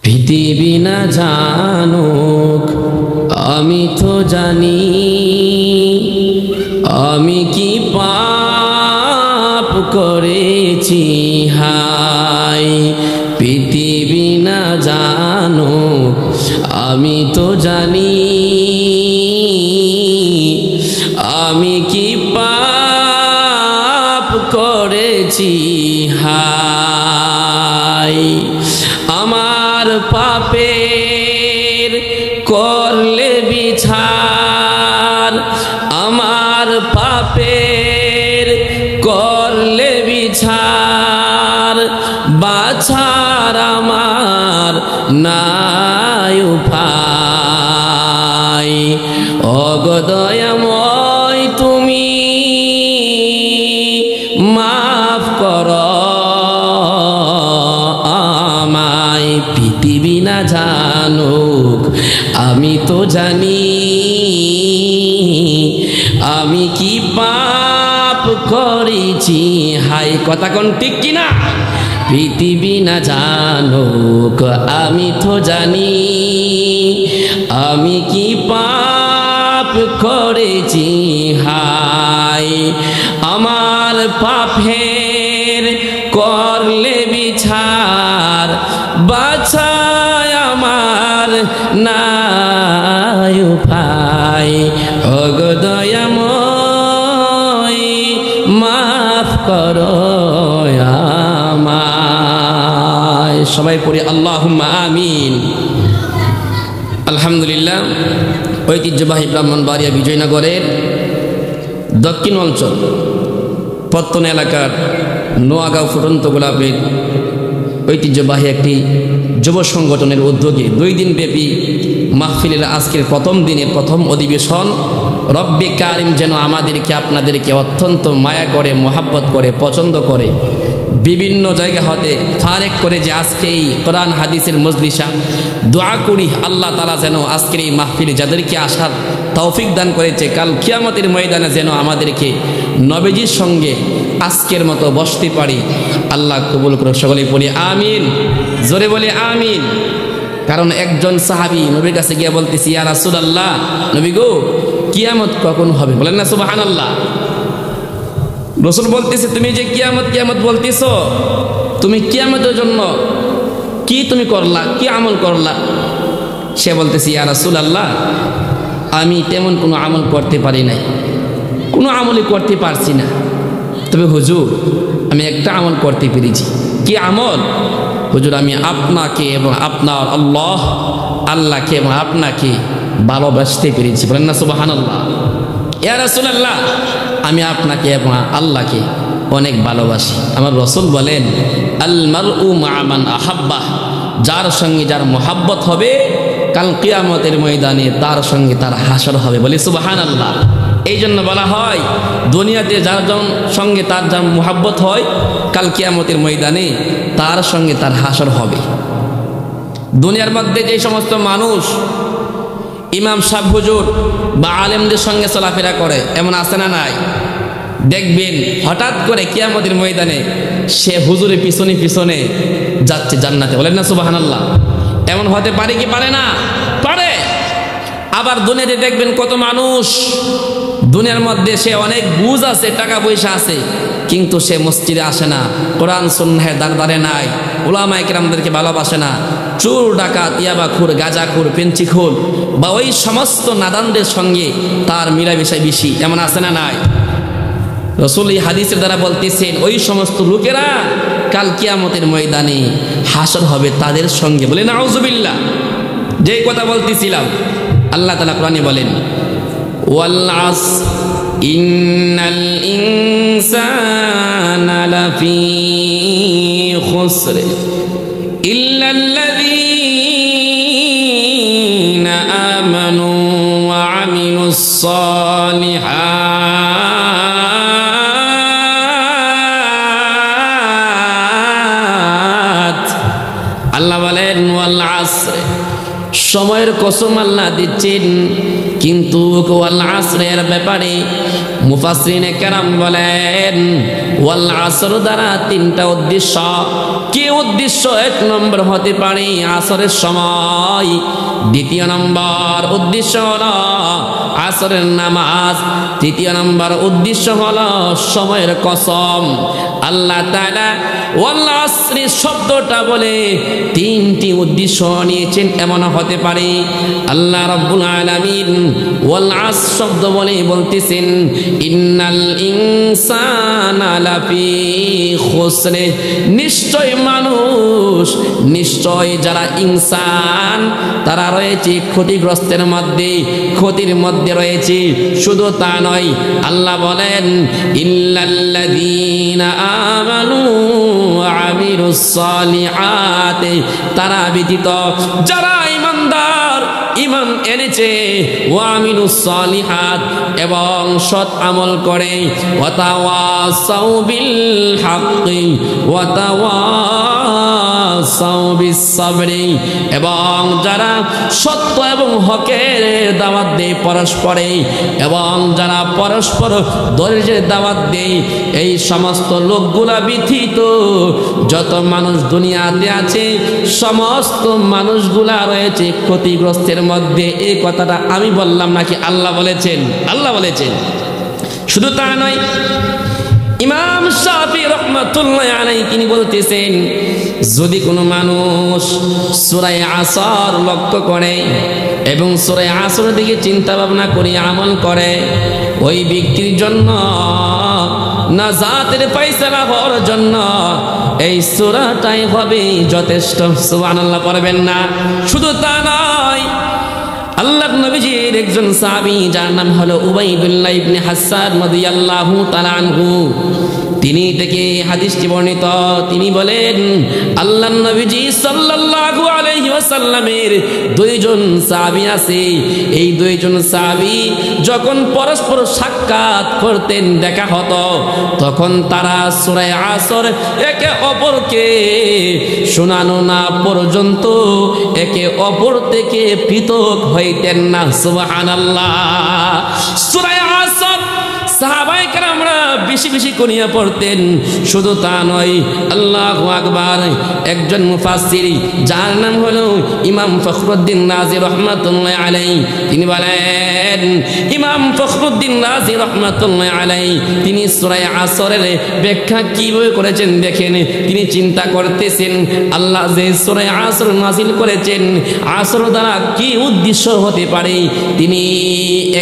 পৃথিবী না জানুক আমি তো জানি, আমি কি পাপ করেছি হায়। পৃথিবী না জানুক আমি তো জানি, আমি কি পাপ করেছি হায়। আমার পাপের করলে বিচার, আমার পাপের করলে বিচার, বাছার আমার নাই উপায়। ওগো দয়াময় তুমি মাফ করো আমায়। পৃথিবী না জানুক আমি তো জানি, আমি কি পাপ করেছি হায়। কথা কোন ঠিক কিনা? পৃথিবী না জানুক আমি তো জানি, আমি কি পাপ করেছি হায়। আমার পাপের করলে বিচার, বাছায় আমার নাই উপায়। ওগো দয়াময় মাফ করো আমায়। সবাই পড়ি আল্লাহুম্মা আমিন। আলহামদুলিল্লাহ, ঐতিহ্যবাহী ব্রাহ্মণবাড়িয়া বিজয়নগরের দক্ষিণ অঞ্চল পত্তন এলাকার নোয়াগাঁও ফুটন্ত গোলাপের ঐতিহ্যবাহী একটি যুব সংগঠনের উদ্যোগে 2 দিন ব্যাপী মাহফিলের আজকের প্রথম দিনের প্রথম অধিবেশন। রব্বে কারিম যেন আমাদেরকে আপনাদেরকে অত্যন্ত মায়া করে, মোহাব্বত করে, পছন্দ করে, বিভিন্ন জায়গা হতে ফারেক করে যে আজকে এই কোরআন হাদিসের মজলিসা দোয়া করি আল্লাহ তাআলা যেন আজকের এই মাহফিলে যাদেরকে আসার তৌফিক দান করেছে, কাল কিয়ামতের ময়দানে যেন আমাদেরকে নবীজির সঙ্গে আজকের মতো বসতে পারি। আল্লাহ কবুল করে। সকলে বলি আমিন, জোরে বলি আমিন। কারণ একজন সাহাবী নবীর কাছে গিয়ে বলতেছি, ইয়া রাসূলুল্লাহ, নবী গো কিয়ামত কখন হবে? বলেন না সুবহানাল্লাহ। রাসূল বলতেছে, তুমি যে কিয়ামত কিয়ামত বলতেছো, তুমি কিয়ামতের জন্য কি তুমি করলা, কি আমল করলা? সে বলতেছে, ইয়া রাসূলুল্লাহ, আমি তেমন কোনো আমল করতে পারি নাই, কোনো আমলই করতে পারছি না। তবে হুজুর আমি একটা আমল করতে পেরেছি। কি আমল? হুজুর আমি আপনাকে এবং আপনার আল্লাহকে এবং আপনাকে ভালোবাসতে পেরেছি। বলেন না সুবহানাল্লাহ। ইয়া রাসূলুল্লাহ, আমি আপনাকে এবং আল্লাহকে অনেক ভালোবাসি। আমার রাসূল বলেন, আল মারউ মা মান আহাব্বা, যার সঙ্গে যার মোহাব্বত হবে কাল কিয়ামতের ময়দানে তার সঙ্গে তার হাসর হবে। বলি সুবহানাল্লাহ। এই জন্য বলা হয় দুনিয়াতে যার সঙ্গে তার যার মোহাব্বত হয় কাল কিয়ামতের ময়দানে তার সঙ্গে তার হাসর হবে। দুনিয়ার মধ্যে যে সমস্ত মানুষ ইমাম সাহেব হুজুর বা আলেমদের সঙ্গে চলাফেরা করে, এমন আছে না নাই? দেখবেন হঠাৎ করে কিয়ামতের ময়দানে সে হুজুরের পিছনে পিছনে যাচ্ছে জান্নাতে। বলেন না সুবহানাল্লাহ। এমন হতে পারে কি পারে না? পারে। আবার দুনিয়াতে দেখবেন কত মানুষ দুনিয়ার মধ্যে সে অনেক বুঝ আছে, টাকা পয়সা আছে, কিন্তু সে মসজিদে আসে না, কোরআন সুন্নাহের দরবারে নাই, উলামায়ে কেরামদেরকে ভালোবাসে না, চোর ডাকাত, ইয়াবাখোর, গাঁজাখোর, পেঞ্চিখোর বা ওই সমস্ত নাদানদের সঙ্গে তার মিলামেশা বেশি। এমন আছে না নাই? রাসূল এই হাদিসের দ্বারা বলতেছেন ওই সমস্ত লোকেরা কাল কিয়ামতের ময়দানে হাসর হবে তাদের সঙ্গে। বলে নাউজুবিল্লাহ। যে কথা বলতেছিলাম, আল্লাহ তাআলা কোরআনে বলেন, ওয়াল আসর ইন্নাল ইনসানা লাফি খুসর ইল্লাল্লাযীনা আমানু ওয়া আমিলুস সালিহাত। আল্লাহ বলেন ওয়াল আসর, সময়ের কসম আল্লাহ দিচ্ছেন, কিন্তু ওয়াল আসরের ব্যাপারে মুফাসসিরিনে কেরাম বলেন ওয়াল আসর দ্বারা 3টা উদ্দেশ্য। কি উদ্দেশ্য? 1 নম্বর হতে পারে আসরের সময়, দ্বিতীয় নম্বর উদ্দেশ্য হলো আসরের নামাজ, তৃতীয় নম্বর উদ্দেশ্য হলো সময়ের কসম। আল্লাহ তাআলা ওয়াল আসরি শব্দটা বলে 3টি উদ্দেশ্য নিয়েছেন। এমন হতে পারে আল্লাহ রাব্বুল আলামিন ওয়াল আস শব্দ বলে বলতেছেন ইন্নাল ইনসানা লাফি খুসরে, নিশ্চয় মানুষ, নিশ্চয় যারা ইনসান তারা রয়েছে ক্ষতিগ্রস্তের মধ্যে, ক্ষতির মধ্যে রয়েছে। শুধু তা নয়, আল্লাহ বলেন ইল্লাল্লাযীনা আমানু ওয়া আমিলুস সালিহাতি, তারা ব্যতীত যারা ঈমানদার, ঈমান এনেছে, ওয়া আমিলুস সালিহাত এবং সৎ আমল করে, ওয়া তাওয়াসাউ বিল হাক্কি ওয়া তাওয়াসাউ বিস সাবরি, এবং যারা সত্য এবং হকের দাওয়াত দেয় পরস্পরে, এবং যারা পরস্পর ধৈর্যের দাওয়াত দেয়। এই সমস্ত লোকগুলা ব্যতীত যত মানুষ দুনিয়াতে আছে সমস্ত মানুষগুলা রয়েছে ক্ষতিগ্রস্তের মধ্যে। এই কথাটা আমি বললাম নাকি আল্লাহ বলেছেন? আল্লাহ বলেছেন। শুধু তা নয়, ইমাম শাফি রহমাতুল্লাহ আলাইহি তিনি বলতেছেন যদি কোনো মানুষ সূরা আসর লক্ষ্য করে এবং সূরা আসরের দিকে চিন্তা ভাবনা করে আমল করে, ওই ব্যক্তির জন্য নাজাতের ফয়সালা হওয়ার জন্য এই সূরাটাই হবে যথেষ্ট। সুবহানাল্লাহ পড়বেন না? শুধু তা নয়, আল্লাহর নবীজির একজন সাহাবী যার নাম হলো উবাইদুল্লাহ ইবনে হাসান রাদিয়াল্লাহু তাআলা আনহু, তিনি থেকে হাদিসটি বর্ণিত। তিনি বলেন আল্লাহর নবীজি সাল্লাল্লাহু আলাইহি ওয়াসাল্লামের 2 জন সাহাবী আছে। এই 2 জন সাহাবী যখন পরস্পর সাক্ষাৎ করতেন, দেখা হতো, তখন তারা সূরা আসর একে অপরকে শোনানো না পর্যন্ত একে অপর থেকে পৃথক হইতেন না। সুবহানাল্লাহ। সূরা আসর সাহাবায়ে কেরামরা বেশি বেশি করিয়া পড়তেন। শুধু তা নয়, আল্লাহু আকবার, একজন মুফাসসির যার নাম হলো ইমাম ফখরুদ্দীন রাজি রহমাতুল্লাহ আলাইহি, তিনি বলেন, ইমাম ফখরুদ্দীন রাজি রহমাতুল্লাহ আলাইহি তিনি সূরা আসরের ব্যাখ্যা কিভাবে করেছেন দেখেন। তিনি চিন্তা করতেছেন আল্লাহ যে সূরা আসর নাযিল করেছেন, আসর দ্বারা কি উদ্দেশ্য হতে পারে। তিনি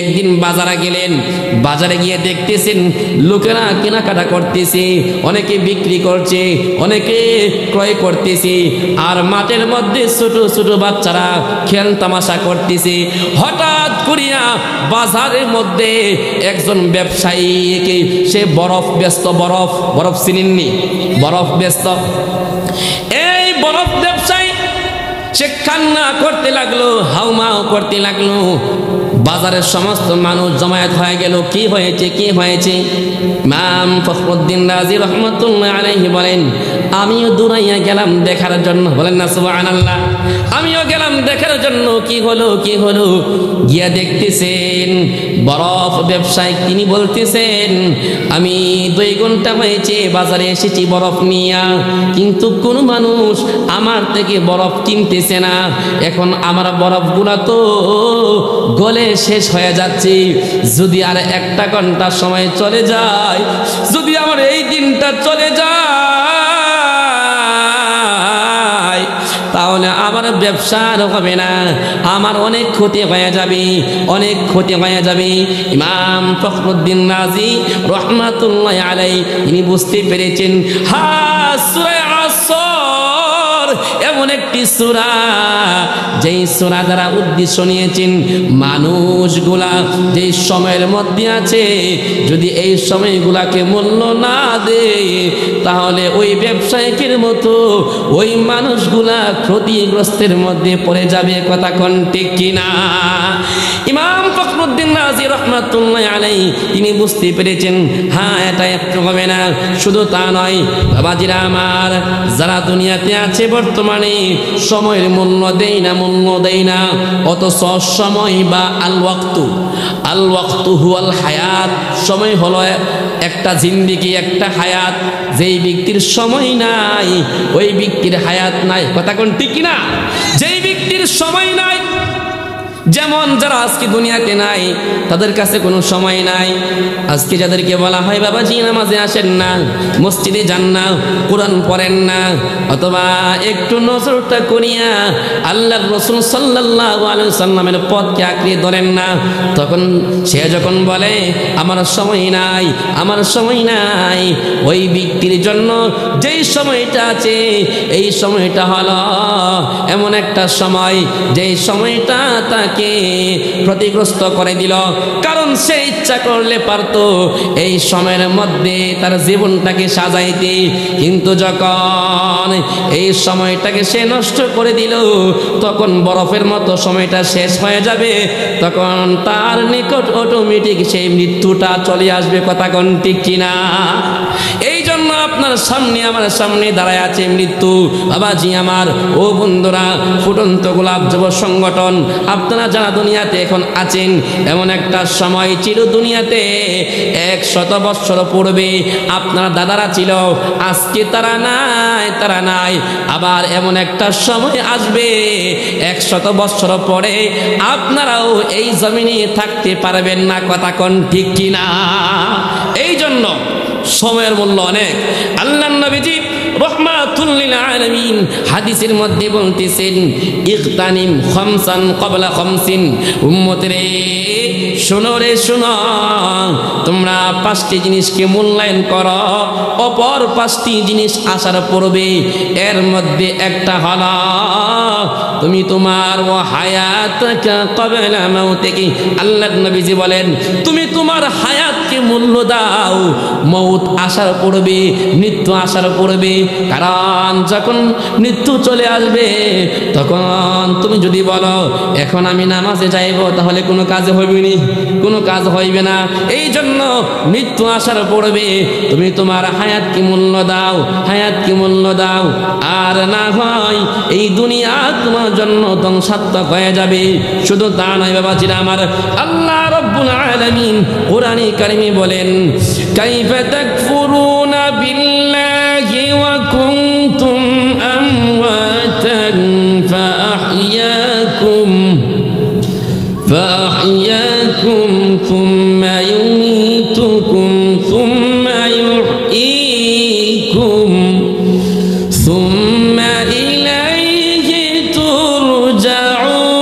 একদিন বাজারে গেলেন, বাজারে গিয়ে দেখতেছেন লোকেরা কেনাকাটা করতেছে, অনেকে বিক্রি করছে, অনেকে ক্রয় করতেছে, আর মাঠের মধ্যে ছোট ছোট বাচ্চারা খেল তামাশা করতেছে। হঠাৎ করিয়া বাজারের মধ্যে একজন ব্যবসায়ীকে সে বরফ ব্যস্ত, বরফ চিনেননি? বরফ ব্যস্ত। এই বরফ ব্যবসায়ী সে কান্না করতে লাগলো, হাউমাউ করতে লাগলো। বাজারের সমস্ত মানুষ জমায়েত হয়ে গেল। কি হয়েছে, কি হয়েছে? ইমাম ফখরুদ্দীন রাজি রহমাতুল্লাহ আলাইহি বলেন, আমিও দৌড়াইয়া গেলাম দেখার জন্য। বলেন না সুবহানাল্লাহ? আমিও গেলাম দেখার জন্য কি হলো, কি হলো। গিয়া দেখতেছেন বরফ ব্যবসায়ী তিনি বলতেছেন, আমি 2 ঘন্টা হয়েছে বাজারে এসেছি বরফ নিয়া, কিন্তু কোনো মানুষ আমার থেকে বরফ কিনতেছে না। এখন আমার বরফগুলা তো গলে শেষ হয়ে যাচ্ছে। যদি আর 1 ঘন্টা সময় চলে যায়, যদি আমার এই দিনটা চলে যায়, তাহলে আমার ব্যবসার হবে না, আমার অনেক ক্ষতি হয়ে যাবে, অনেক ক্ষতি হয়ে যাবে। ইমাম ফখরুদ্দীন রাজি রহমাতুল্লাহ আলাইহি তিনি বুঝতে পেরেছেন, সূরা আসর এমন একটি সূরা যেই সূরা দ্বারা উদ্দেশ্য নিয়েছেন মানুষগুলা যেই সময়ের মধ্যে আছে, যদি এই সময়গুলাকে মূল্য না দেয় তাহলে ওই ব্যবসায়িকের মতো ওই মানুষগুলা ক্ষতিগ্রস্তের মধ্যে পড়ে যাবে। কথা কোন ঠিক কিনা? ইমাম ফখরুদ্দীন রাজি রহমাতুল্লাহ আলাইহি তিনি বুঝতে পেরেছেন, এটা একটু হবে না। শুধু তা নয় বাবাজিরা আমার, যারা দুনিয়াতে আছে বর্তমান মানে সময়ের মূল্য দেই না অথচ সময় বা আল ওয়াক্তু হুয়াল হায়াত, সময় হলো একটা জিন্দেগি, একটা হায়াত। যেই ব্যক্তির সময় নাই ওই ব্যক্তির হায়াত নাই। কথা কোন ঠিক কিনা? যেই ব্যক্তির সময় নাই, যেমন যারা আজকে দুনিয়াতে নাই তাদের কাছে কোনো সময় নাই। আজকে যাদেরকে বলা হয় বাবাজি নামাজে আসেন না, মসজিদে যান না, কোরআন পড়েন না, অথবা একটু নজরটা করিয়া আল্লাহর রাসূল সাল্লাল্লাহু আলাইহি সাল্লামের পথকে আঁকড়ে ধরেন না, তখন সে যখন বলে আমার সময় নাই, আমার সময় নাই, ওই ব্যক্তির জন্য যেই সময়টা আছে এই সময়টা হলো এমন একটা সময় যেই সময়টা তাকে ক্ষতিগ্রস্ত করে দিল। কারণ সে ইচ্ছা করলে পারত এই সময়ের মধ্যে তার জীবনটাকে সাজাইতে, কিন্তু যখন এই সময়টাকে সে নষ্ট করে দিল তখন বরফের মতো সময়টা শেষ হয়ে যাবে, তখন তার নিকট অটোমেটিক সেই মৃত্যুটা চলে আসবে। কথা কোন ঠিক কিনা? এই জন্য আপনার সামনে আমার সামনে দাঁড়ায় আছে মৃত্যু। বাবাজি আমার, ও বন্ধুরা, ফুটন্ত গোলাপ যুব সংগঠন, আপনারা যারা দুনিয়াতে এখন আছেন, এমন একটা সময় চির দুনিয়াতে 100 বৎসর পূর্বে আপনার দাদারা ছিল, আজকে তারা নাই। আবার এমন একটা সময় আসবে 100 বৎসর পরে আপনারাও এই জমিনে থাকতে পারবেন না। কথা কোন ঠিক কিনা? এই জন্য সময়ের মূল্য অনেক। আল্লাহর নবীজি রাহমাতুল লিল আলামিন হাদিসের মধ্যে বলতেছেন, ইগতানিম খামসান ক্বাবলা খামসিন, উম্মতরে শোনো রে শোনো, তোমরা 5টি জিনিসকে মূল্যায়ন করো, অপর 5টি জিনিস আসার পূর্বে। এর মধ্যে একটা হলো তুমি তোমার হায়াতকা ক্বাবলা মাউতিকি, আল্লাহর নবীজি বলেন তুমি তোমার হায়াতকে মূল্য দাও মউত আসার পূর্বে, মৃত্যু আসার পূর্বে। কারণ যখন মৃত্যু চলে আসবে তখন তুমি যদি বলো এখন আমি নামাজে যাইব, তাহলে কোনো কাজ হইবে না, কোনো কাজ হইবে না। এই জন্য মৃত্যু আসার পূর্বে তুমি তোমার হায়াতকে মূল্য দাও, হায়াতকে মূল্য দাও। আর না হয় এই দুনিয়া তোমার জন্য ধ্বংসাত্মক হয়ে যাবে। শুধু তা নয় বাবাজিরা আমার, আল্লাহ রাব্বুল আলামিন কোরআনে কারিমে বলেন, কাইফা তাকফুরুনা বিল্লাহি ওয়া কুনতুম আমওয়াতান فأحياكم ثم يميتكم ثم يحييكم ثم إليه ترجعون।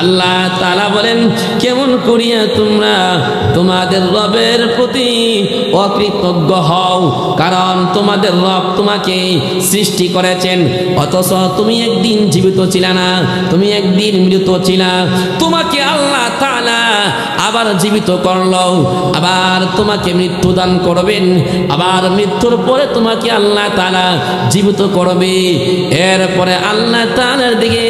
আল্লাহ তাআলা বলেন, কেমন করিয়া তোমরা তোমাদের রবের প্রতি অকৃতজ্ঞ হও, কারণ তোমাদের রব তোমাকে সৃষ্টি করেছেন, অথচ তুমি একদিন জীবিত ছিলে না, তুমি একদিন মৃত ছিলা। তোমাকে আল্লাহ তাআলা আবার জীবিত করলো, আবার তোমাকে মৃত্যু দান করবেন, আবার মৃত্যুর পরে তোমাকে আল্লাহ তাআলা জীবিত করবে। এরপরে আল্লাহ তাআলার দিকে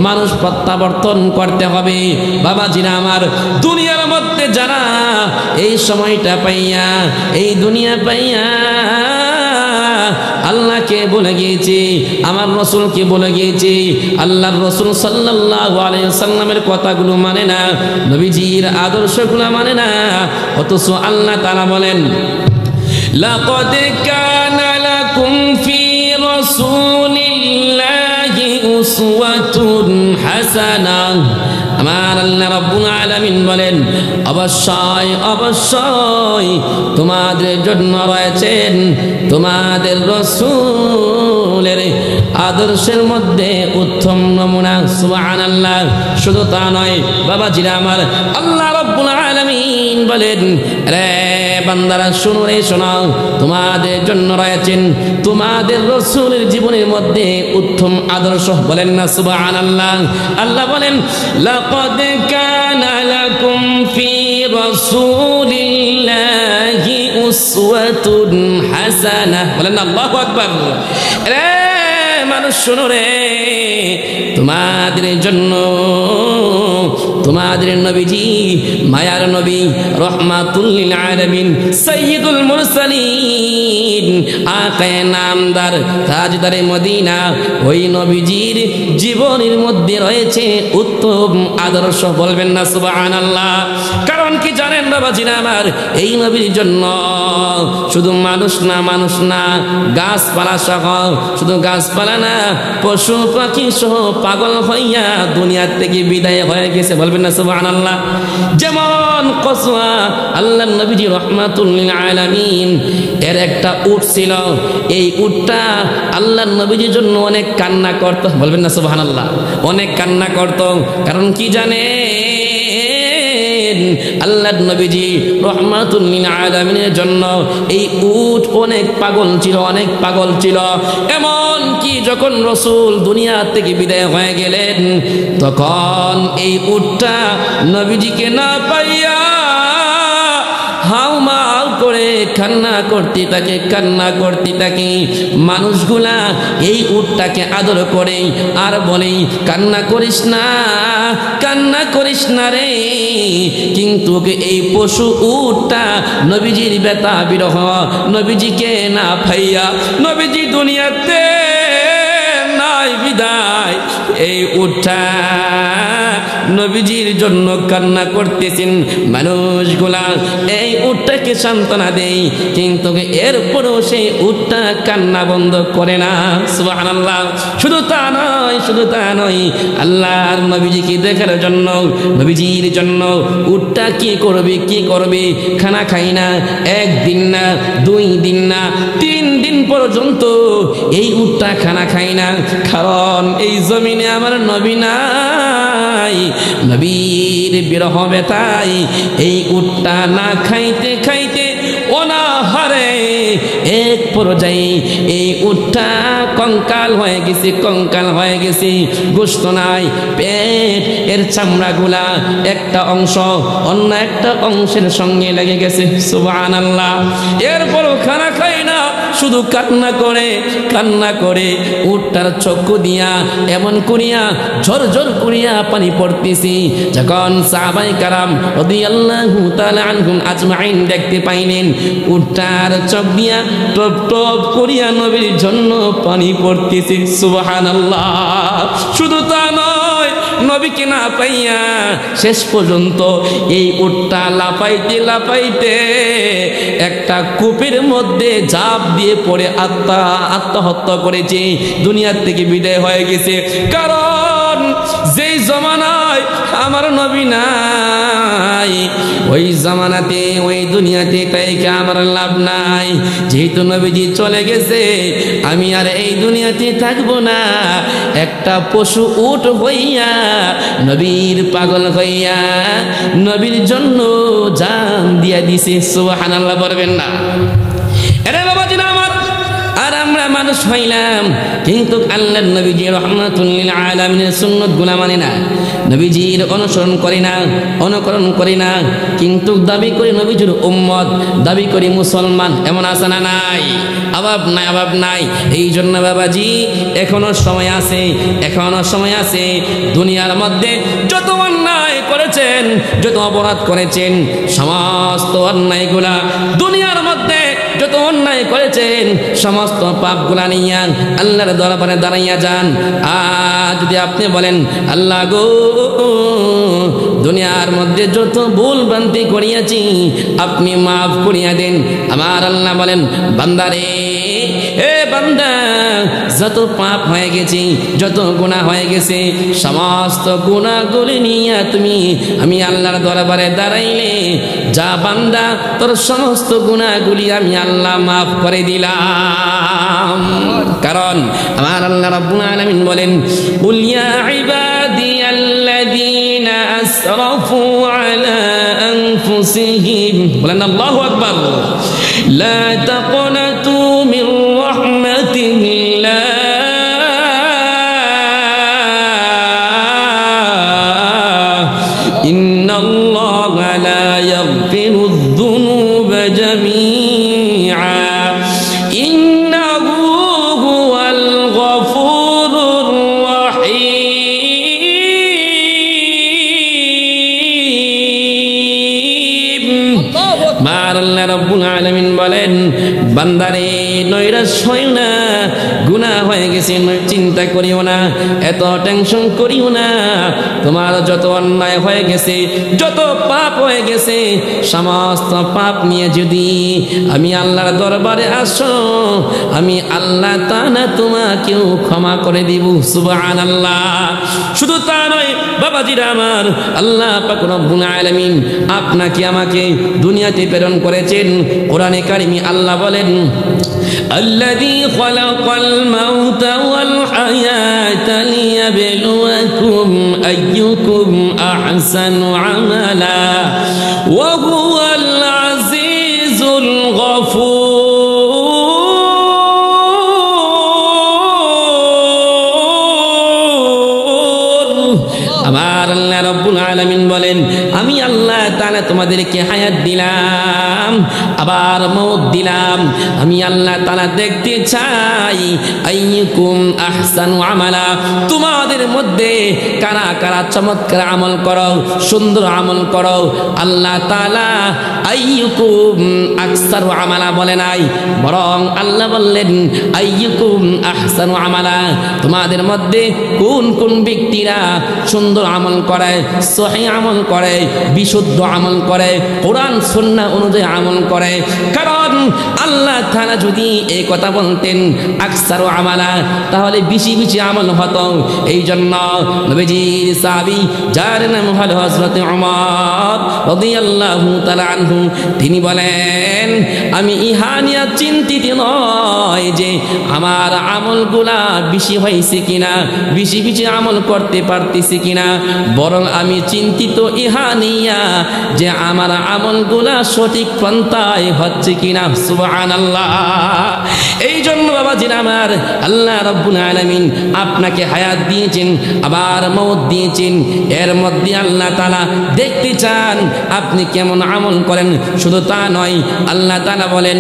মানুষ প্রত্যাবর্তন করতে হবে। বাবাজিরা আমার, দুনিয়ার মধ্যে যারা এই সময়টা পাইয়া, এই দুনিয়া পাইয়া আল্লাহকে বলে গিয়েছে, আমার রাসূলকে বলে গিয়েছে, আল্লাহর রাসূল সাল্লাল্লাহু আলাইহি সাল্লামের কথাগুলো মানে না, নবীজির আদর্শগুলো মানে না, অথচ আল্লাহ তাআলা বলেন, লাকাদ কানা লাকুম ফি রাসূলিল্লাহি উসওয়াতুন হাসানাহ। আমার আল্লাহ রাব্বুল আলামিন বলেন, অবশ্যই অবশ্যই তোমাদের জন্য রয়েছেন তোমাদের রাসূলের আদর্শের মধ্যে উত্তম নমুনা। সুবহানাল্লাহ। শুধু তা নয় বাবাজিরা আমার, আল্লাহ রাব্বুল আলামিন বলেন, রে বান্দারা শোনো রে শোনো, তোমাদের জন্য রয়েছেন তোমাদের রাসূলের জীবনের মধ্যে উত্তম আদর্শ। বলেন না সুবহানাল্লাহ। আল্লাহ বলেন, লাকাদ কানা লাকুম ফি রাসূলিল্লাহি উসওয়াতুন হাসানাহ। বলেন আল্লাহু আকবার। রে মানুষ শোনো রে, তোমাদের জন্য তোমাদের নবীজি মায়ার নবী রহমাতুল লিল আলামিন সাইয়্যিদুল মুরসালিন আকায়ে নামদার তাজদারে মদিনা, ওই নবীজির জীবনের মধ্যে রয়েছে উত্তম আদর্শ। বলবেন না সুবহানাল্লাহ? কারণ কি জানেন বাবাজিরা আমার, এই নবীর জন্য শুধু মানুষ না গাছপালা সহ, শুধু গাছপালা না পশু পাখি সহ পাগল হইয়া দুনিয়া থেকে বিদায় হয়ে গেছে। বলবেন না সুবহানাল্লাহ? যেমন কসওয়া আল্লাহর নবীজি রাহমাতুল লিল আলামিন এর একটা উট ছিল, এই উটটা আল্লাহর নবীজির জন্য অনেক কান্না করত। বলবেন না সুবহানাল্লাহ? অনেক কান্না করত। কারণ কি জানেন, আল্লাহর নবীজি রাহমাতুল লিল আলামিনের জন্য এই উট অনেক পাগল ছিল। এমন কি যখন রাসূল দুনিয়া থেকে বিদায় হয়ে গেলেন, তখন এই উটটা নবীজিকে না পাইয়া হাউমাউ করে কান্না করতে থাকে। মানুষগুলা এই উটটাকে আদর করে আর বলে, কান্না করিস না রে। কিন্তু এই পশু উটটা নবীজির ব্যথা বিরহ, নবীজিকে না পাইয়া, নবীজি দুনিয়াতে নাই বিদায়, এই উটটা নবীজির জন্য কান্না করতেছেন। মানুষগুলা এই উটটাকে সান্ত্বনা দেয়, কিন্তু এরপরও সেই উটটা কান্না বন্ধ করে না। সুবহানাল্লাহ। শুধু তা নয়, আল্লাহর নবীজিকে দেখার জন্য, নবীজির জন্য উটটা কি করবে, খানা খাই না, 1 দিন না, 2 দিন না, 3 দিন পর্যন্ত এই উটটা খানা খাই না। কারণ এই জমিনে আমার নবী নাই, নবীর বিরহ ব্যথায় এই উটটা না খাইতে অনাহারে এক পর্যায়ে এই উটটা কঙ্কাল হয়ে গেছে, গোশত নাই, পেট এর চামড়াগুলা একটা অংশ অন্য একটা অংশের সঙ্গে লেগে গেছে। সুবহানাল্লাহ। এরপরও খানা খাই না, শুধু কান্না করে উটটার চক্ষু দিয়া এমন করিয়া ঝরঝর করিয়া পানি পড়তেছি। যখন সাহাবায়ে কেরাম রাদিয়াল্লাহু তাআলা আনহুম আজমাইন দেখতে পাইলেন উটটার চোখ দিয়া টপ টপ করিয়া নবীর জন্য পানি পড়তেছে। সুবহানাল্লাহ। শুধু তা নয়, নবীকে না পাইয়া শেষ পর্যন্ত এই উটটা লাফাইতে একটা কূপের মধ্যে ঝাঁপ দিয়ে পড়ে আত্মহত্যা করেছে, দুনিয়ার থেকে বিদায় হয়ে গেছে। কারণ যেই জমানায় আমার নবী নাই, ওই জামানাতে ওই দুনিয়াতে তাইকে আমার লাভ নাই। যেহেতু নবীজি চলে গেছে, আমি আর এই দুনিয়াতে থাকবো না। একটা পশু উট হইয়া, নবীর পাগল হইয়া নবীর জন্য জান দিয়া দিছে। সুবহানাল্লাহ বলবেন না? এরে বাবাজি আমার, আর আমরা মানুষ হইলাম, কিন্তু আল্লাহর নবীজি রাহমাতুল লিল আলামিনের সুন্নাতগুলো মানে না, নবীজির অনুকরণ করি না, কিন্তু দাবি করি নবীজির উম্মত, দাবি করি মুসলমান। এমন আছে না নাই? অভাব নাই। এই জন্য বাবাজি এখনো সময় আছে। দুনিয়ার মধ্যে যত অন্যায় করেছেন, যত অপরাধ করেছেন, সমস্ত অন্যায়গুলা দুনিয়ার মধ্যে যত অন্যায় করেছেন, সমস্ত পাপগুলা নিয়ে আল্লাহর দরবারে দাঁড়াইয়া যান। আর যদি আপনি বলেন, আল্লাহ গো, দুনিয়ার মধ্যে যত ভুল ভ্রান্তি করিয়াছি আপনি মাফ করিয়া দেন, আমার আল্লাহ বলেন, বান্দারে, এ বান্দা, যত পাপ হয়ে গেছে, যত গুনাহ হয়ে গেছে, সমস্ত গুনাহগুলি নিয়ে তুমি আমি আল্লাহর দরবারে দাঁড়াইলে, যা বান্দা, তোর সমস্ত গুনাহগুলি আমি আল্লাহ মাফ করে দিলাম। কারণ আমার আল্লাহ রাব্বুল আলামিন বলেন, কুল ইয়া ইবাদিয়াল্লাযীনা আসরাফু আলা আনফুসিহিম, বলেন আল্লাহু আকবার, লা তাকনাতু মির রাহমাতিল্লাহ, ইন্নাল্লাহা লা ইয়াগফিরুয যুনুবা জামিআ, ইন্নাহু হুয়াল গফুর নৈরাশ হইও না, গুনাহ হয়ে গেছে চিন্তা করিও না, এত টেনশন করিও না। তোমার যত অন্যায় হয়ে গেছে, যত পাপ হয়ে গেছে, সমস্ত পাপ নিয়ে যদি আমি আল্লাহর দরবারে আসো, আমি আল্লাহ তাআলা তোমাকেও ক্ষমা করে দিব। সুবহানাল্লাহ। শুধু তা নয় বাবাজিরা আমার, আল্লাহ পাক রব্বুল আলামিন আপনাকে আমাকে দুনিয়াতে প্রেরণ করেছেন। কোরআনে কারিমে আল্লাহ বলেন, আল্লাযী খালাকাল মাউতা ওয়াল হায়াতা লিয়াবলুয়াকুম আইয়ুকুম আহসানু আমালা ওয়া হুয়াল আজিজুল গফুর। আমার আল্লাহ রব্বুল আলামিন বলেন, আমি আল্লাহ তাআলা তোমাদেরকে হায়াত দিলাম, আবার মওত দিলাম। আমি আল্লাহ তাআলা দেখতে চাই আইয়ুকুম আহসানু আমালা, তোমাদের মধ্যে কারা কারা চমৎকার আমল করো, সুন্দর আমল করো। আল্লাহ তাআলা আইয়ুকুম আকসারু আমালা বলে নাই, বরং আল্লাহ বললেন আইয়ুকুম আহসানু আমালা, তোমাদের মধ্যে কোন কোন ব্যক্তিরা সুন্দর আমল করে, সহিহ আমল করে, বিশুদ্ধ আমল করে, কোরআন সুন্নাহ অনুযায়ী আমল করে। কারণ আল্লাহ তাআলা যদি এই কথা বলতেন আকসারু আমালা, তাহলে বেশি বেশি আমল হতো। এই জন্য নবীজির সাহাবী যার নাম হলো হযরত ওমর রাদিয়াল্লাহু তাআলা আনহু, তিনি বলেন, আমি ইহা নিয়ে চিন্তিত নয় যে আমার আমলগুলা বেশি হয়েছে কিনা, বেশি বেশি আমল করতে পারতেছি কিনা, বরং আমি চিন্তিত ইহা নিয়া যে আমার আমলগুলা সঠিক পন্থায় হচ্ছে কিনা। সুবহানাল্লাহ। এই জন্য বাবাজিরা আমার, আল্লাহ রাব্বুল আলামিন আপনাকে হায়াত দিয়েছেন, আবার মওত দিয়েছেন। এর মধ্যে আল্লাহ তাআলা দেখতে চান আপনি কেমন আমল করেন। শুধু তা নয়, আল্লাহ তাআলা বলেন,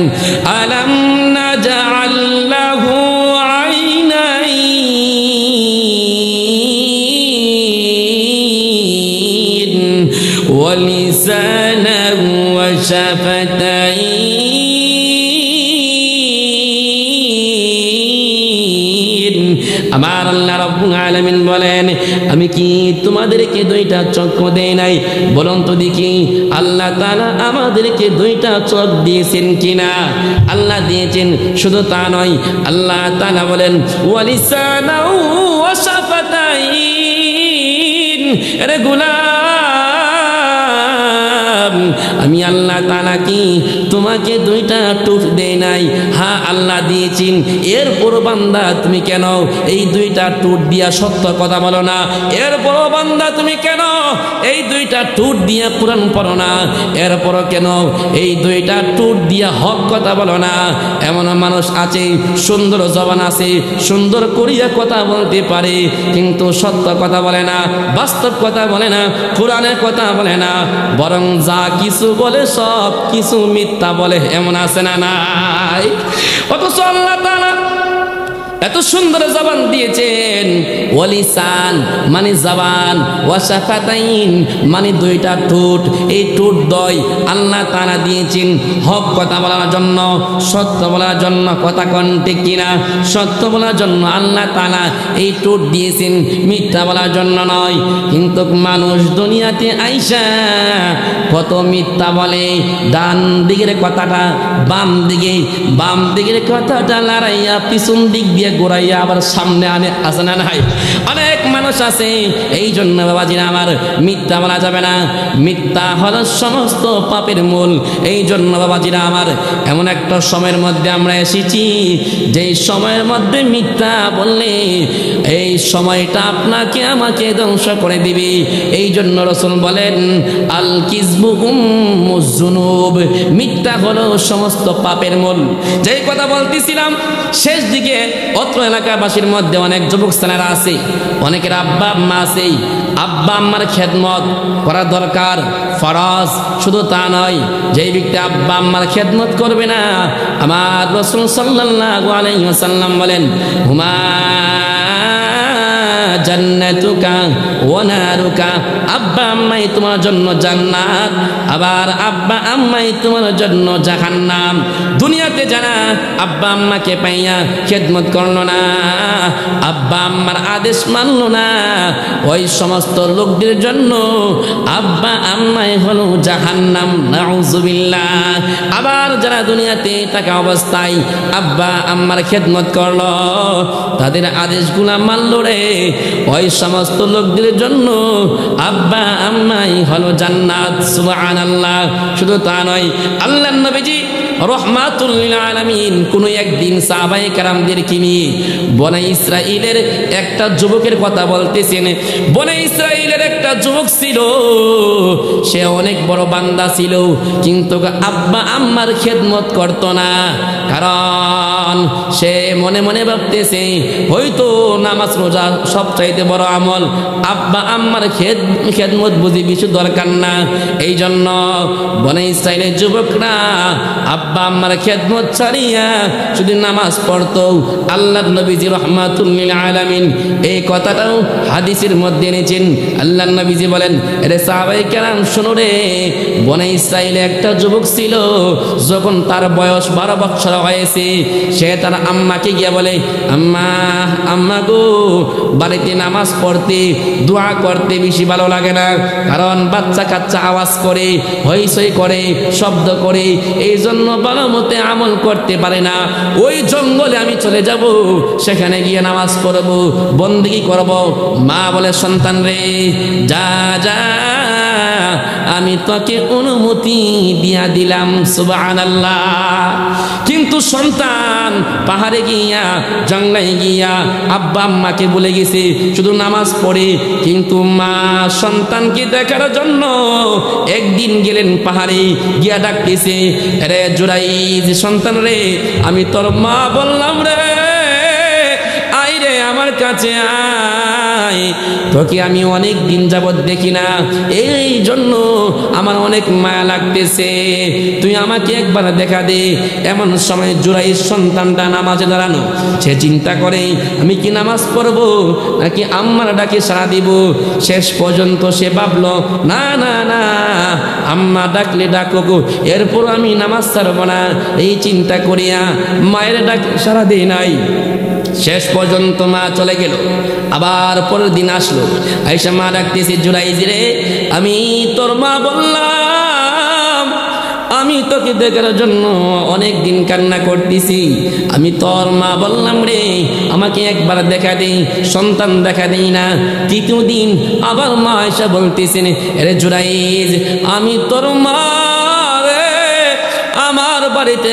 আলাম নাজআল লাহু আইনাইন ওয়া লিসানান ওয়া শাফাতাইন। আমার আল্লাহ রাব্বুল আলামিন বলেন, আমি কি তোমাদেরকে দুইটা চক্ষু দেই নাই? বলুন তো দেখি, আল্লাহ তাআলা আমাদেরকে দুইটা চোখ দিয়েছেন কিনা? আল্লাহ দিয়েছেন। শুধু তা নয়, আল্লাহ তাআলা বলেন ওয়া লিসানান ওয়া শাফাতাইন। আরে গোলাম, আমি আল্লাহ তাআলা কি তোমাকে দুইটা ঠোঁট দেই নাই? হ্যাঁ আল্লাহ দিয়েছেন। এরপর বান্দা তুমি কেন এই দুইটা ঠোঁট দিয়া সত্য কথা বলো না? এরপর বান্দা তুমি কেন এই দুইটা ঠোঁট দিয়া কোরআন পড়ো না? এরপর কেন এই দুইটা ঠোঁট দিয়া হক কথা বলো না? এমন মানুষ আছে, সুন্দর জবান আছে, সুন্দর করিয়া কথা বলতে পারে, কিন্তু সত্য কথা বলে না, বাস্তব কথা বলে না, কোরআনের কথা বলে না, বরং যা কিছু বলে সব কিছু মিথ্যা বলে। এমন আছে না নাই? অথচ আল্লাহ তাআলা এত সুন্দর জবান দিয়েছেন। ওয়ালিসান মানে জবান, ওয়াশাফাতাইন মানে দুইটা ঠোঁট। এই ঠোঁট দয় আল্লাহ তাআলা দিয়েছেন হক কথা বলার জন্য, সত্য বলার জন্য। কথা কোন ঠিক কিনা? সত্য বলার জন্য আল্লাহ তাআলা এই ঠোঁট দিয়েছেন, মিথ্যা বলার জন্য নয়। কিন্তু মানুষ দুনিয়াতে আইসা কত মিথ্যা বলে। ডান দিকের কথাটা বাম দিকে, বাম দিকের কথাটা লড়াইয়া পিছন দিক দিয়ে গোড়াইয়া আবার সামনে আনে। আছে না নাই? অনেক মানুষ আছে। এই জন্য বাবাজিরা আমার, মিথ্যা বলা যাবে না। মিথ্যা হলো সমস্ত পাপের মূল। এই জন্য বাবাজিরা আমার, এমন একটা সময়ের মধ্যে আমরা এসেছি যেই সময়ের মধ্যে মিথ্যা বললে এই সময়টা আপনাকে আমাকে ধ্বংস করে দিবে। এই জন্য রাসূল বলেন, আল কিযবু উম্মুজ যুনুব, মিথ্যা হলো সমস্ত পাপের মূল। যেই কথা বলতেছিলাম শেষ দিকে, অত্র এলাকাবাসীর মধ্যে অনেক যুবক ছেলেরা আছে, অনেকের আব্বা আম্মা আছে। আব্বা আম্মার খেদমত করা দরকার, ফরজ। শুধু তা নয়, যেই ব্যক্তি আব্বা আম্মার খেদমত করবে না, আমার রাসূল সাল্লাল্লাহু আলাইহি ওয়াসাল্লাম বলেন, হুমা জান্নাতুকা ওয়া নারুকা, আব্বা আব্বা আম্মাই তোমার জন্য জান্নাত, আবার আব্বা আম্মাই তোমার জন্য জাহান্নাম। দুনিয়াতে যারা আব্বা আম্মাকে পাইয়া খেদমত করলো না, আব্বা আম্মার আদেশ মানলো না, ওই সমস্ত লোকদের জন্য আব্বা আম্মাই হলো জাহান্নাম, নাউজুবিল্লাহ। আবার যারা দুনিয়াতে থাকা অবস্থায় আব্বা আম্মার খেদমত করলো, তাদের আদেশগুলা মানলো রে, ওই সমস্ত লোকদের জন্য আব্বা আম্মাই হলো জান্নাত। সুবহানাল্লাহ। শুধু তা নয়, আল্লাহর নবীজি রহমাতুল লিল আলামিন কোন একদিন সাহাবায়ে কেরামদেরকে নিয়ে বনে ইসরাইলের একটা যুবকের কথা বলতেছেন। বনে ইসরাইলের একটা যুবক ছিল, সে অনেক বড় বান্দা ছিল, কিন্তু আব্বা আম্মার খেদমত করত না। কারণ সে মনে মনে ভাবতেছে হয়তো নামাজ রোজা সবচাইতে বড় আমল, আব্বা আম্মার খেদমত বুঝি বেশি দরকার না। এই জন্য বনে ইসরাইলের যুবকরা আব্বা আম্মার খেদমত ছাড়িয়া যদি নামাজ পড়তো। আল্লাহর নবীজি রহমাতুল লিল আলামিন এই কথাটাও হাদিসের মধ্যে এনেছেন। আল্লাহর নবীজি বলেন, আরে সাহাবায়ে কেরাম শোনো রে, বনে ইসরাইলে একটা যুবক ছিল, যখন তার বয়স 12 বছর হয়েছে, সে তার আম্মাকে গিয়ে বলে, আম্মা আম্মা গো, বাড়িতে নামাজ পড়তে দোয়া করতে বেশি ভালো লাগে না, কারণ বাচ্চা কাচ্চা আওয়াজ করে, হইচই করে, শব্দ করে, এই জন্য ভালো মতে আমল করতে পারে না। ওই জঙ্গলে আমি চলে যাব, সেখানে গিয়ে নামাজ পড়ব, বন্দেগী করব। মা বলে, সন্তান রে, যা যা, আমি তোকে অনুমতি দিয়া দিলাম। সুবহানাল্লাহ। কিন্তু সন্তান পাহাড়ে গিয়া, জঙ্গলে গিয়া আব্বা আম্মাকে বলে গেছে, শুধু নামাজ পড়ে। কিন্তু মা সন্তানকে দেখার জন্য একদিন গেলেন পাহাড়ে, গিয়া ডাকতেছে, রে জুরাইজ, সন্তান রে, আমি তোর মা বললাম রে, আই রে আমার কাছে আয়, তোকে আমি অনেক দিন যাবত দেখি না, এই জন্য আমার অনেক মায়া লাগতেছে, তুই আমাকে একবার দেখা দে। এমন সময় জুরাইজ সন্তানটা নামাজে দাঁড়ানো, সে চিন্তা করে আমি কি নামাজ পড়বো নাকি আম্মার ডাকে সাড়া দিব। শেষ পর্যন্ত সে ভাবলো, না না না, আম্মা ডাকলে ডাকুক, এরপর আমি নামাজ ছাড়ব না। এই চিন্তা করিয়া মায়ের ডাকে সাড়া দেই নাই। শেষ পর্যন্ত মা চলে গেল। আবার পরের দিন আসলো, আয়েশা মা ডাকতেছে, জুরাইজ রে, আমি তোর মা বললাম, আমি তোকে দেখার জন্য অনেক দিন কান্না করতেছি, আমি তোর মা বললাম রে, আমাকে একবার দেখা দে। সন্তান দেখা দেই না। তৃতীয় দিন আবার মা আয়েশা বলতেছেন, রে জুরাইজ, আমি তোর মা রে, আমার বাড়িতে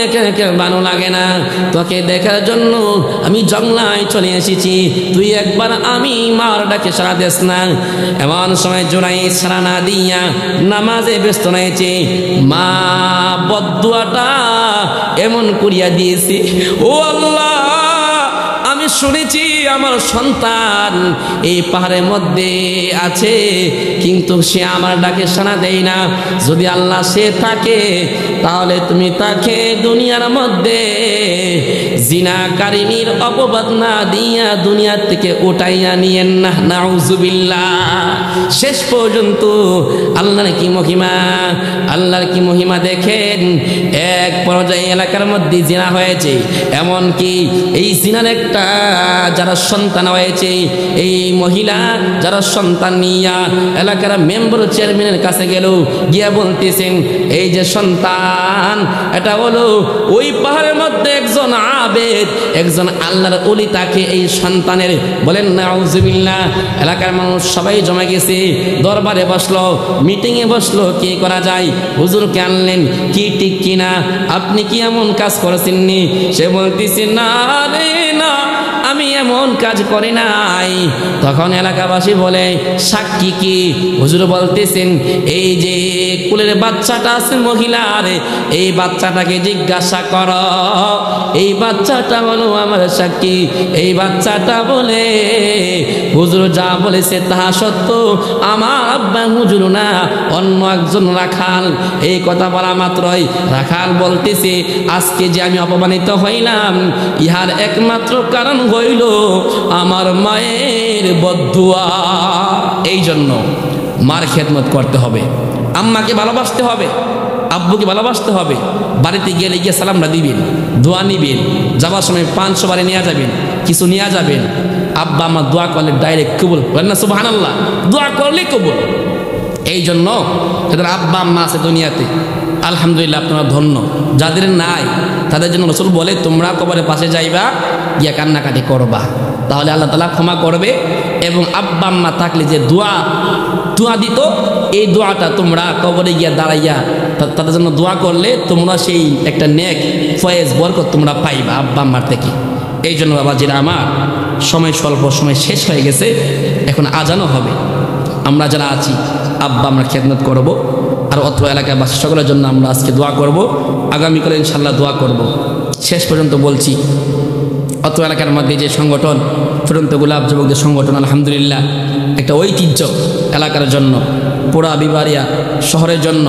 ভালো লাগে না, তোকে দেখার জন্য আমি জঙ্গলায় চলে এসেছি, তুই একবার আমি মার ডাকে সাড়া দেস না। এমন সময় জুরাইজ সাড়া না দিয়া নামাজে ব্যস্ত রয়েছে। মা বদদুয়াটা এমন করিয়া দিয়েছে, ও আল্লাহ, আমি শুনেছি আমার সন্তান এই পাহাড়ের মধ্যে আছে, কিন্তু সে আমার ডাকে সাড়া দেয় না। যদি আল্লাহ সে থাকে, তাহলে তুমি তাকে দুনিয়ার মধ্যে জিনাকারিনীর অপবাদ না দিয়া দুনিয়া থেকে উঠাইয়া নিয়েন না, নাউজুবিল্লাহ। শেষ পর্যন্ত আল্লাহর কি মহিমা, আল্লাহর কি মহিমা দেখেন। এক পর্যায়ে এলাকার মধ্যে জিনা হয়েছে, এমনকি এই জিনার একটা যারা সন্তান হয়েছে, এই মহিলা যারা সন্তান নিয়া এলাকার মেম্বার চেয়ারম্যানের কাছে গেল, গিয়া বলতেছেন, এই যে সন্তান, এটা হলো ওই পাহাড়ের মধ্যে একজন আবেদ, একজন আল্লাহর ওলি, তাকে এই সন্তানের। বলেন নাউজুবিল্লাহ। এলাকার মানুষ সবাই জমা গেছে, দরবারে বসলো, মিটিংয়ে বসলো, কি করা যায়। হুজুরকে আনলেন, কি ঠিক কিনা, আপনি কি এমন কাজ করেছেননি? সে বলতেছে, না রে না, আমি এমন কাজ করি নাই। তখন এলাকাবাসী বলে, সাক্ষী কি? হুজুর বলতেছেন, এই যে কুলের বাচ্চাটা আছে মহিলার, এই বাচ্চাটাকে জিজ্ঞাসা কর, এই বাচ্চাটা বলো আমার সাক্ষী। এই বাচ্চাটা বলে, হুজুর যা বলেছে তাহা সত্য, আমার আব্বা হুজুর না, অন্য একজন রাখাল। এই কথা বলা মাত্রই রাখাল বলতেছে, আজকে যে আমি অপমানিত হইলাম, ইহার একমাত্র কারণ হইল আমার মায়ের বদদুয়া। এই জন্য মার খেদমত করতে হবে, আম্মাকে ভালোবাসতে হবে, আব্বুকে ভালোবাসতে হবে। বাড়িতে গেলে গিয়ে সালামটা দিবেন, দোয়া নিবেন, যাবার সময় 500 বারে নিয়ে যাবেন, কিছু নিয়ে যাবেন। আব্বা আম্মা দোয়া করলে ডাইরেক্ট কবুল, বলেন না সুবহানাল্লাহ, দোয়া করলে কবুল। এই জন্য যাদের আব্বা আম্মা আছে দুনিয়াতে আলহামদুলিল্লাহ আপনারা ধন্য, যাদের নাই তাদের জন্য রাসূল বলে তোমরা কবরের পাশে যাইবা, গিয়া কান্নাকাটি করবা, তাহলে আল্লাহ তাআলা ক্ষমা করবে। এবং আব্বা আম্মা থাকলে যে দোয়া দিত, এই দোয়াটা তোমরা কবরে গিয়া দাঁড়াইয়া তাদের জন্য দোয়া করলে তোমরা সেই একটা নেক ফয়েজ বরকত তোমরা পাইবা আব্বা আম্মার থেকে। এই জন্য বাবাজিরা আমার, সময় স্বল্প, সময় শেষ হয়ে গেছে, এখন আজানও হবে। আমরা যারা আছি আব্বা আমরা খেদমত করব, আর অত্র এলাকাবাসী সকলের জন্য আমরা আজকে দোয়া করব, আগামীকালে ইনশাল্লাহ দোয়া করব। শেষ পর্যন্ত বলছি, অত্র এলাকার মধ্যে যে সংগঠন ফুটন্ত গোলাপ যুবকদের সংগঠন, আলহামদুলিল্লাহ একটা ঐতিহ্য এলাকার জন্য, পুরা বিবাড়িয়া শহরের জন্য।